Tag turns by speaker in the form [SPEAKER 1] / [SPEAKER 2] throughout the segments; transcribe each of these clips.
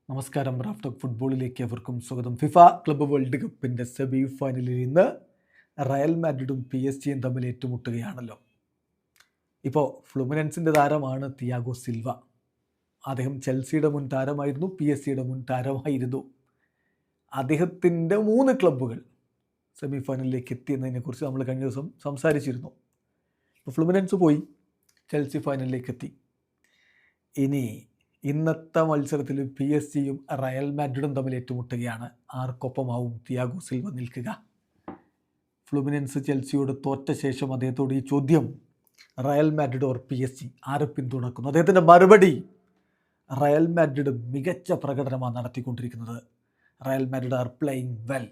[SPEAKER 1] നമസ്കാരം. റാഫ്റ്റോക്ക് ഫുട്ബോളിലേക്ക് അവർക്കും സ്വാഗതം. ഫിഫ ക്ലബ്ബ് വേൾഡ് കപ്പിൻ്റെ സെമി ഫൈനലിൽ ഇന്ന് റയൽ മാഡ്രിഡും പി എസ് ജിയും തമ്മിൽ ഏറ്റുമുട്ടുകയാണല്ലോ. ഇപ്പോൾ ഫ്ലുമിനൻസിൻ്റെ താരമാണ് തിയാഗോ സിൽവ. അദ്ദേഹം ചെൽസിയുടെ മുൻ താരമായിരുന്നു, പി എസ് ജിയുടെ മുൻ താരമായിരുന്നു. അദ്ദേഹത്തിൻ്റെ 3 ക്ലബ്ബുകൾ സെമി ഫൈനലിലേക്ക് എത്തിയെന്നതിനെക്കുറിച്ച് നമ്മൾ കഴിഞ്ഞ ദിവസം സംസാരിച്ചിരുന്നു. ഇപ്പോൾ ഫ്ലുമിനൻസ് പോയി, ചെൽസി ഫൈനലിലേക്ക് എത്തി. ഇനി ഇന്നത്തെ മത്സരത്തിൽ പി എസ് ജിയും റയൽ മാഡ്രിഡും തമ്മിൽ ഏറ്റുമുട്ടുകയാണ്. ആർക്കൊപ്പമാവും തിയാഗോ സിൽവ നിൽക്കുക? ഫ്ലുമിനൻസ് ചെൽസിയോട് തോറ്റ ശേഷം അദ്ദേഹത്തോട് ഈ ചോദ്യം, Real Madrid or P S G, ആരെ പിന്തുണക്കുന്നു? അദ്ദേഹത്തിൻ്റെ മറുപടി, റയൽ മാഡ്രിഡ് മികച്ച പ്രകടനമാണ് നടത്തിക്കൊണ്ടിരിക്കുന്നത്. Real Madrid are playing well,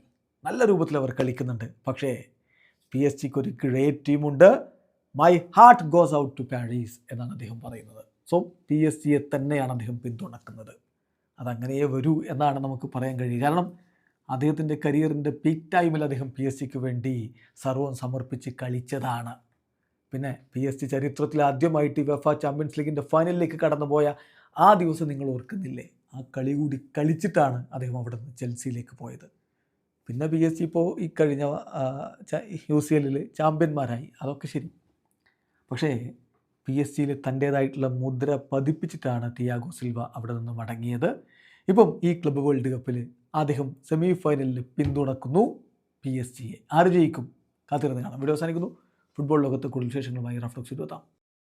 [SPEAKER 1] നല്ല രൂപത്തിൽ അവർ കളിക്കുന്നുണ്ട്. പക്ഷേ പി എസ് ജിക്ക് ഒരു ഗ്രേറ്റ് ടീമുണ്ട്. My heart goes out to Paris എന്നാണ് അദ്ദേഹം പറയുന്നത്. സോ പി എസ് ജിയെ തന്നെയാണ് അദ്ദേഹം പിന്തുണക്കുന്നത്. അതങ്ങനെയേ വരൂ എന്നാണ് നമുക്ക് പറയാൻ കഴിയുക. കാരണം അദ്ദേഹത്തിൻ്റെ കരിയറിൻ്റെ പീക്ക് ടൈമിൽ അദ്ദേഹം പി എസ് ജിക്ക് വേണ്ടി സർവ്വം സമർപ്പിച്ച് കളിച്ചതാണ്. പിന്നെ പി എസ് ജി ചരിത്രത്തിൽ ആദ്യമായിട്ട് വെഫ ചാമ്പ്യൻസ് ലീഗിൻ്റെ ഫൈനലിലേക്ക് കടന്നുപോയ ആ ദിവസം നിങ്ങൾ ഓർക്കുന്നില്ലേ? ആ കളി കൂടി കളിച്ചിട്ടാണ് അദ്ദേഹം അവിടെ നിന്ന് ചെൽസിയിലേക്ക് പോയത്. പിന്നെ പി എസ് ജി ഇപ്പോൾ ഈ കഴിഞ്ഞ UCL ചാമ്പ്യന്മാരായി, അതൊക്കെ ശരി. പക്ഷേ പി എസ് ജിയിൽ തൻ്റേതായിട്ടുള്ള മുദ്ര പതിപ്പിച്ചിട്ടാണ് തിയാഗോ സിൽവ അവിടെ നിന്ന് മടങ്ങിയത്. ഇപ്പം ഈ ക്ലബ്ബ് വേൾഡ് കപ്പിൽ അദ്ദേഹം സെമി ഫൈനലിൽ പിന്തുണക്കുന്നു പി എസ് ജിയെ. ആര് ജയിക്കും? കാത്തിരുന്ന് കാണാം. വീഡിയോ അവസാനിക്കുന്നു. ഫുട്ബോൾ ലോകത്ത് കൂടുതൽ വിശേഷങ്ങളുമായി റാഫ്റ്റോക്സ് എത്താം.